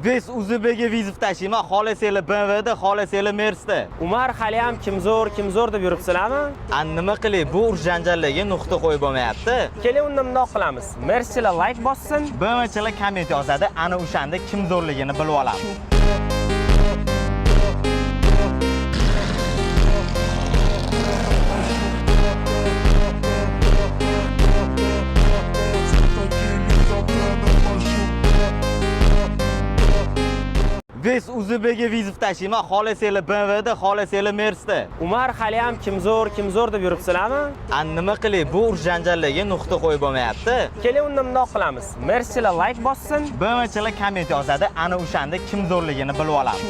Biz Uzbekga vizit tashiyman, xolasanglar BMWda, xolasanglar Mercedesda. Umar hali ham kimzo'r deb yuribsizlarmi? Nima qilay, bu janjallarga nuqta qo'yib bo'lmayapti. Keling, unda bundoq qilamiz. Mercedes like bossin. BMWchilar komment yozadi, ana o'shanda kim zo'rligini bilib olamiz. Biz Uzbekga vizit tashiyman, xolasanglar BMWda, xolasanglar Mercedesda. Umar hali ham kimzo'r deb yuribsizlarmi? Nima qilay, bu janjallarga nuqta qo'yib bo'lmayapti. Keling, unda bundoq qilamiz. Mercedes like bossin. BMWchilar komment yozadi, ana o'shanda kim zo'rligini bilib olamiz.